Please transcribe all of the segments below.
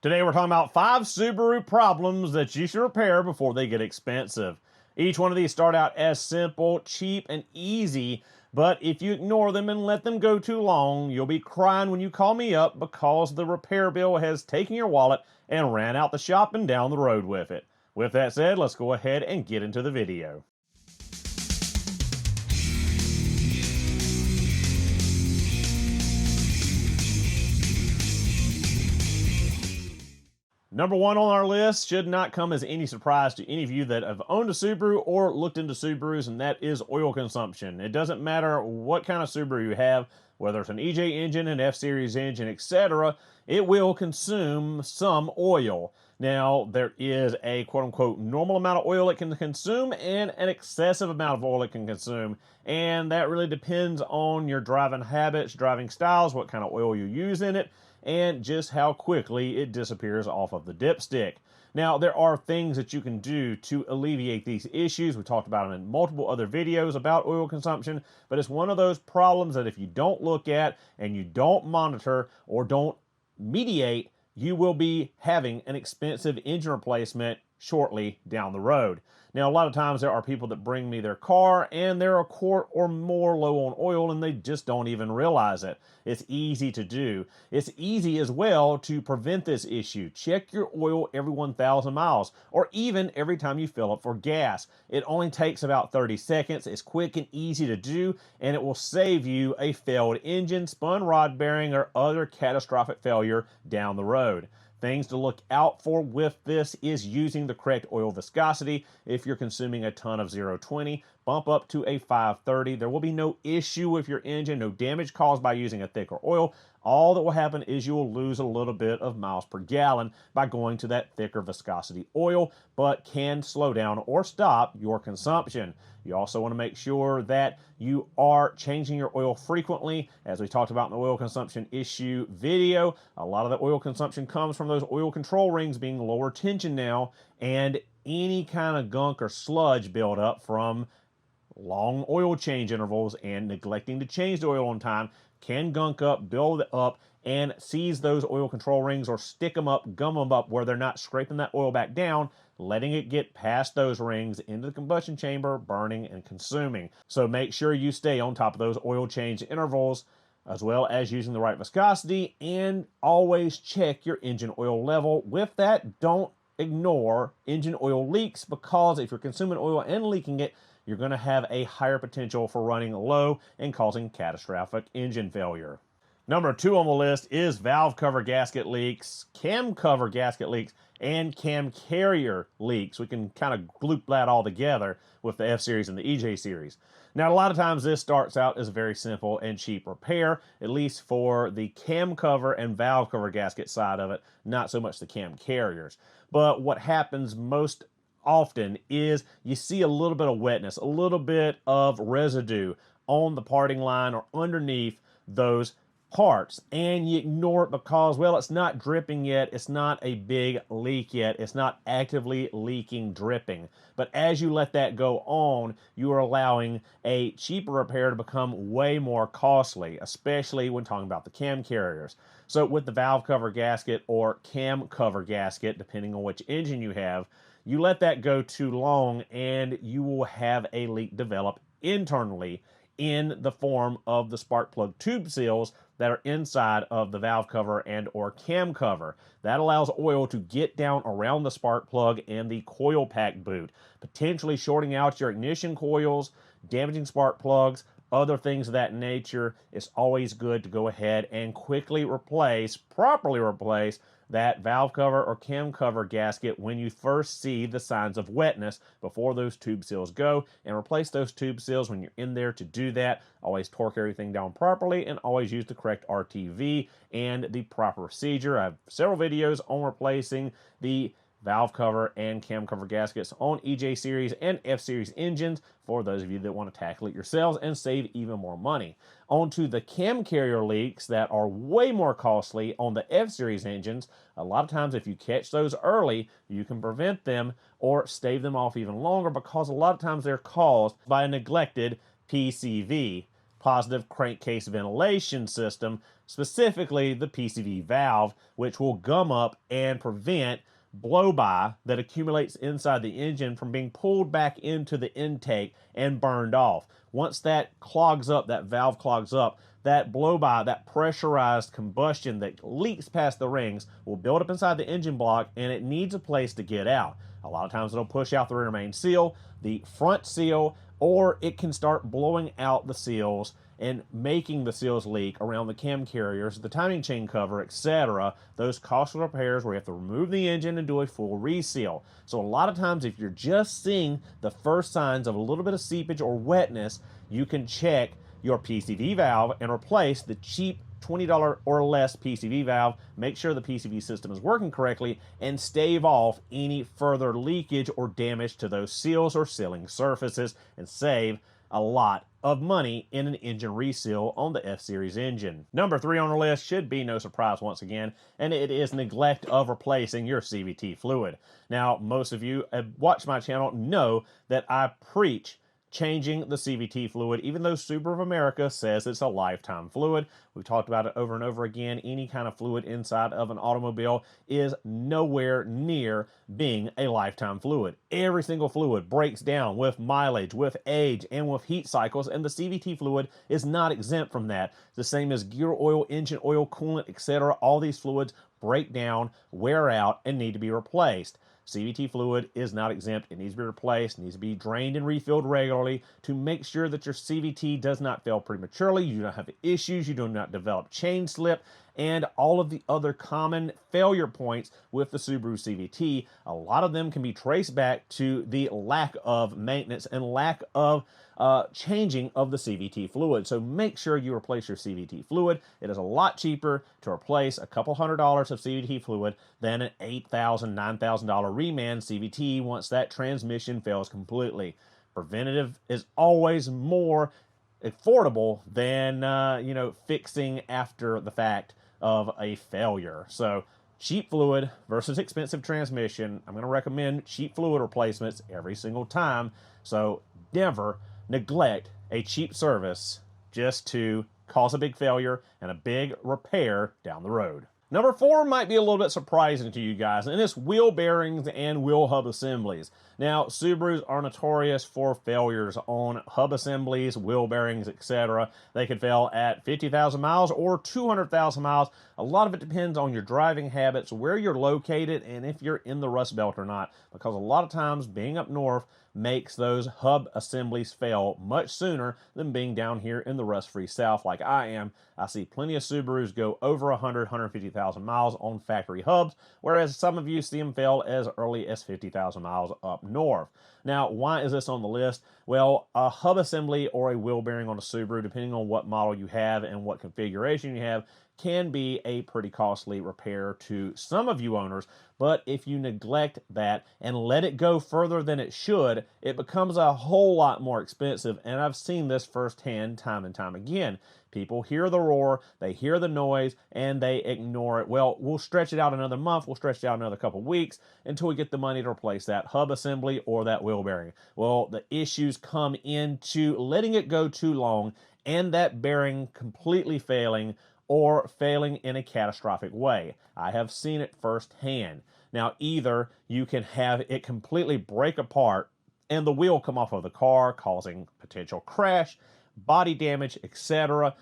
Today we're talking about 5 Subaru problems that you should repair before they get expensive. Each one of these start out as simple, cheap, and easy, but if you ignore them and let them go too long, you'll be crying when you call me up because the repair bill has taken your wallet and ran out the shop and down the road with it. With that said, let's go ahead and get into the video. Number one on our list should not come as any surprise to any of you that have owned a Subaru or looked into Subarus, and that is oil consumption. It doesn't matter what kind of Subaru you have, whether it's an EJ engine, an F-Series engine, etc., it will consume some oil. Now, there is a quote-unquote normal amount of oil it can consume and an excessive amount of oil it can consume, and that really depends on your driving habits, driving styles, what kind of oil you use in it, and just how quickly it disappears off of the dipstick. Now, there are things that you can do to alleviate these issues. We talked about them in multiple other videos about oil consumption, but it's one of those problems that if you don't look at and you don't monitor or don't mediate, you will be having an expensive engine replacement shortly down the road. Now, a lot of times there are people that bring me their car and they're a quart or more low on oil and they just don't even realize it. It's easy to do. It's easy as well to prevent this issue. Check your oil every 1,000 miles or even every time you fill up for gas. It only takes about 30 seconds. It's quick and easy to do, and it will save you a failed engine, spun rod bearing, or other catastrophic failure down the road. Things to look out for with this is using the correct oil viscosity. If you're consuming a ton of 0.20, bump up to a 5.30. There will be no issue with your engine, no damage caused by using a thicker oil. All that will happen is you will lose a little bit of miles per gallon by going to that thicker viscosity oil, but can slow down or stop your consumption. You also want to make sure that you are changing your oil frequently. As we talked about in the oil consumption issue video, a lot of the oil consumption comes from those oil control rings being lower tension now, and any kind of gunk or sludge buildup from long oil change intervals and neglecting to change the oil on time can gunk up, build up, and seize those oil control rings or stick them up, gum them up where they're not scraping that oil back down, letting it get past those rings into the combustion chamber, burning and consuming. So make sure you stay on top of those oil change intervals, as well as using the right viscosity, and always check your engine oil level. With that, don't ignore engine oil leaks, because if you're consuming oil and leaking it, you're going to have a higher potential for running low and causing catastrophic engine failure. Number 2 on the list is valve cover gasket leaks, cam cover gasket leaks, and cam carrier leaks. We can kind of group that all together with the F-Series and the EJ series. Now, a lot of times this starts out as a very simple and cheap repair, at least for the cam cover and valve cover gasket side of it, not so much the cam carriers. But what happens most often is you see a little bit of wetness, a little bit of residue on the parting line or underneath those parts, and you ignore it because, well, it's not dripping yet, it's not a big leak yet, it's not actively leaking, dripping. But as you let that go on, you are allowing a cheaper repair to become way more costly, especially when talking about the cam carriers. So with the valve cover gasket or cam cover gasket, depending on which engine you have, you let that go too long and you will have a leak develop internally in the form of the spark plug tube seals that are inside of the valve cover and or cam cover. That allows oil to get down around the spark plug and the coil pack boot, potentially shorting out your ignition coils, damaging spark plugs, other things of that nature. It's always good to go ahead and quickly replace, properly replace, that valve cover or cam cover gasket when you first see the signs of wetness before those tube seals go, and replace those tube seals when you're in there to do that. Always torque everything down properly and always use the correct RTV and the proper procedure. I have several videos on replacing the valve cover and cam cover gaskets on EJ series and F series engines for those of you that want to tackle it yourselves and save even more money. On to the cam carrier leaks that are way more costly on the F series engines. A lot of times if you catch those early, you can prevent them or stave them off even longer, because a lot of times they're caused by a neglected PCV. positive crankcase ventilation system, specifically the PCV valve, which will gum up and prevent blow-by that accumulates inside the engine from being pulled back into the intake and burned off. Once that clogs up, that valve clogs up, that blow-by, that pressurized combustion that leaks past the rings will build up inside the engine block, and it needs a place to get out. A lot of times it'll push out the rear main seal, the front seal, or it can start blowing out the seals and making the seals leak around the cam carriers, the timing chain cover, etc. Those costly repairs where you have to remove the engine and do a full reseal. So a lot of times if you're just seeing the first signs of a little bit of seepage or wetness, you can check your PCV valve and replace the cheap $20 or less PCV valve, make sure the PCV system is working correctly, and stave off any further leakage or damage to those seals or sealing surfaces, and save a lot of money in an engine reseal on the F-Series engine. Number 3 on our list should be no surprise once again, and it is neglect of replacing your CVT fluid. Now, most of you have watched my channel know that I preach changing the CVT fluid, even though Subaru of America says it's a lifetime fluid. We've talked about it over and over again. Any kind of fluid inside of an automobile is nowhere near being a lifetime fluid. Every single fluid breaks down with mileage, with age, and with heat cycles, and the CVT fluid is not exempt from that. The same as gear oil, engine oil, coolant, etc. All these fluids break down, wear out, and need to be replaced. CVT fluid is not exempt. It needs to be replaced, needs to be drained and refilled regularly to make sure that your CVT does not fail prematurely, you don't have issues, you do not develop chain slip, and all of the other common failure points with the Subaru CVT. A lot of them can be traced back to the lack of maintenance and lack of changing of the CVT fluid. So make sure you replace your CVT fluid. It is a lot cheaper to replace a couple $100s of CVT fluid than an $8,000, $9,000 reman CVT once that transmission fails completely. Preventative is always more affordable than fixing after the fact of a failure. So cheap fluid versus expensive transmission. I'm going to recommend cheap fluid replacements every single time. So never neglect a cheap service just to cause a big failure and a big repair down the road. Number 4 might be a little bit surprising to you guys, and it's wheel bearings and wheel hub assemblies. Now, Subarus are notorious for failures on hub assemblies, wheel bearings, etc. They could fail at 50,000 miles or 200,000 miles. A lot of it depends on your driving habits, where you're located, and if you're in the Rust Belt or not, because a lot of times being up north makes those hub assemblies fail much sooner than being down here in the rust-free South like I am. I see plenty of Subarus go over 100, 150,000 miles on factory hubs, whereas some of you see them fail as early as 50,000 miles up north. Now, why is this on the list? Well, a hub assembly or a wheel bearing on a Subaru, depending on what model you have and what configuration you have, can be a pretty costly repair to some of you owners, but if you neglect that and let it go further than it should, it becomes a whole lot more expensive, and I've seen this firsthand time and time again. People hear the roar, they hear the noise, and they ignore it. Well, we'll stretch it out another month, we'll stretch it out another couple weeks until we get the money to replace that hub assembly or that wheel bearing. Well, the issues come into letting it go too long and that bearing completely failing or failing in a catastrophic way. I have seen it firsthand. Now, either you can have it completely break apart and the wheel come off of the car, causing potential crash, body damage, etc.,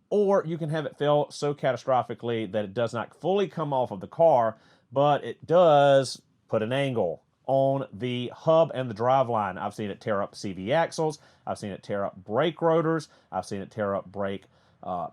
or you can have it fail so catastrophically that it does not fully come off of the car, but it does put an angle on the hub and the driveline. I've seen it tear up CV axles, I've seen it tear up brake rotors, I've seen it tear up brake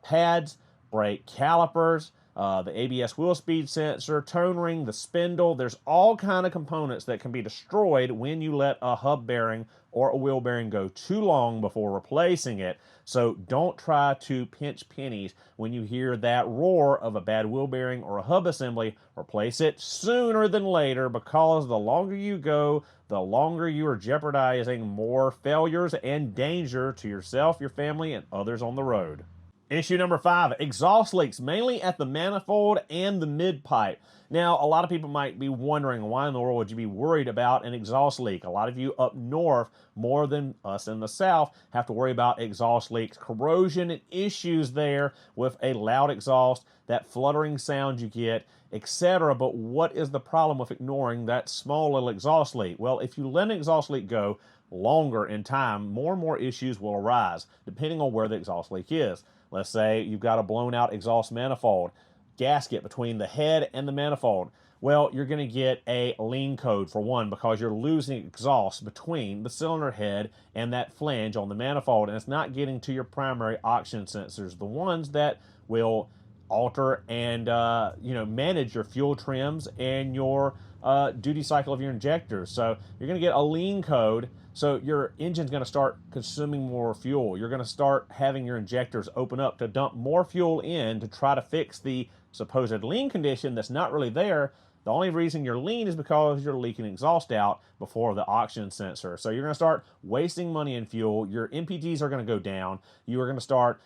pads, brake calipers, the ABS wheel speed sensor, tone ring, the spindle. There's all kind of components that can be destroyed when you let a hub bearing or a wheel bearing go too long before replacing it. So don't try to pinch pennies when you hear that roar of a bad wheel bearing or a hub assembly. Replace it sooner than later, because the longer you go, the longer you are jeopardizing more failures and danger to yourself, your family, and others on the road. Issue number 5, exhaust leaks, mainly at the manifold and the mid-pipe. Now, a lot of people might be wondering, why in the world would you be worried about an exhaust leak? A lot of you up north, more than us in the south, have to worry about exhaust leaks, corrosion, and issues there with a loud exhaust, that fluttering sound you get, etc. But what is the problem with ignoring that small little exhaust leak? Well, if you let an exhaust leak go longer in time, more and more issues will arise, depending on where the exhaust leak is. Let's say you've got a blown out exhaust manifold, gasket between the head and the manifold. Well, you're going to get a lean code for one, because you're losing exhaust between the cylinder head and that flange on the manifold, and it's not getting to your primary oxygen sensors, the ones that will alter and manage your fuel trims and your duty cycle of your injectors. So you're going to get a lean code. So your engine's going to start consuming more fuel. You're going to start having your injectors open up to dump more fuel in to try to fix the supposed lean condition that's not really there. The only reason you're lean is because you're leaking exhaust out before the oxygen sensor. So you're going to start wasting money in fuel. Your MPGs are going to go down. You are going to start,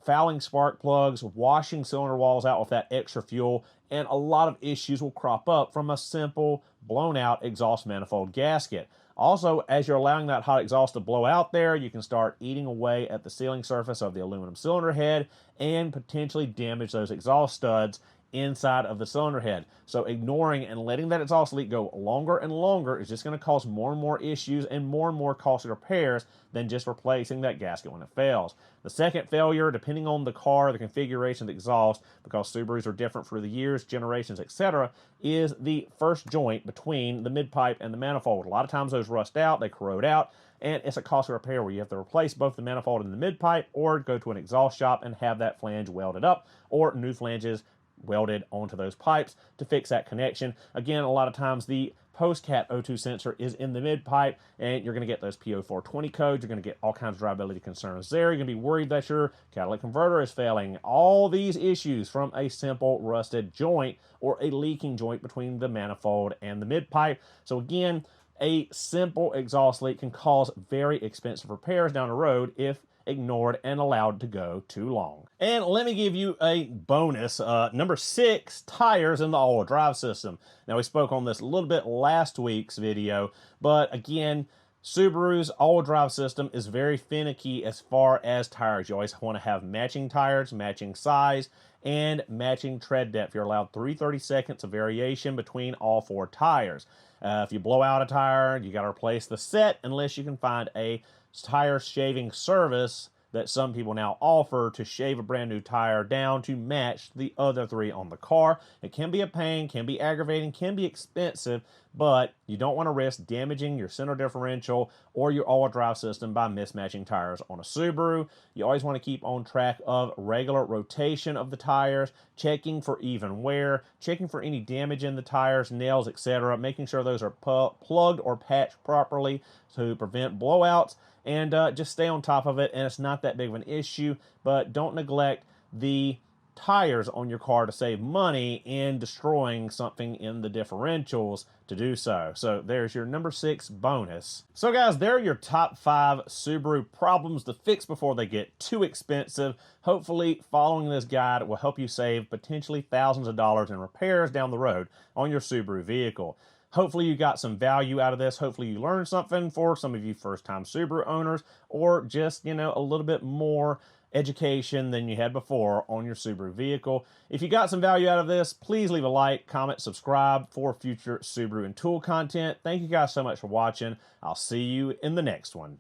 fouling spark plugs, washing cylinder walls out with that extra fuel, and a lot of issues will crop up from a simple blown out exhaust manifold gasket. Also, as you're allowing that hot exhaust to blow out there, you can start eating away at the sealing surface of the aluminum cylinder head and potentially damage those exhaust studs inside of the cylinder head. So ignoring and letting that exhaust leak go longer and longer is just going to cause more and more issues and more costly repairs than just replacing that gasket when it fails. The second failure, depending on the car, the configuration of the exhaust, because Subarus are different through the years, generations, etc., is the first joint between the mid-pipe and the manifold. A lot of times those rust out, they corrode out, and it's a costly repair where you have to replace both the manifold and the mid-pipe, or go to an exhaust shop and have that flange welded up, or new flanges welded onto those pipes to fix that connection. Again, a lot of times the post-cat O2 sensor is in the mid-pipe, and you're going to get those P0420 codes. You're going to get all kinds of drivability concerns there. You're going to be worried that your catalytic converter is failing. All these issues from a simple rusted joint or a leaking joint between the manifold and the mid-pipe. So again, a simple exhaust leak can cause very expensive repairs down the road if ignored and allowed to go too long. And let me give you a bonus. Number 6, tires in the all-wheel drive system. Now, we spoke on this a little bit last week's video, but again, Subaru's all-wheel drive system is very finicky as far as tires. You always want to have matching tires, matching size, and matching tread depth. You're allowed 3/32 of variation between all 4 tires. If you blow out a tire, you got to replace the set unless you can find a tire shaving service that some people now offer to shave a brand new tire down to match the other 3 on the car. It can be a pain, can be aggravating, can be expensive, but you don't want to risk damaging your center differential or your all-wheel drive system by mismatching tires on a Subaru. You always want to keep on track of regular rotation of the tires, checking for even wear, checking for any damage in the tires, nails, etc., making sure those are plugged or patched properly to prevent blowouts, and just stay on top of it. And it's not that big of an issue, but don't neglect the tires on your car to save money in destroying something in the differentials to do so. So there's your number 6 bonus. So guys, there are your top 5 Subaru problems to fix before they get too expensive. Hopefully following this guide will help you save potentially thousands of dollars in repairs down the road on your Subaru vehicle. Hopefully you got some value out of this. Hopefully you learned something for some of you first-time Subaru owners, or just, a little bit more education than you had before on your Subaru vehicle. If you got some value out of this, please leave a like, comment, subscribe for future Subaru and tool content. Thank you guys so much for watching. I'll see you in the next one.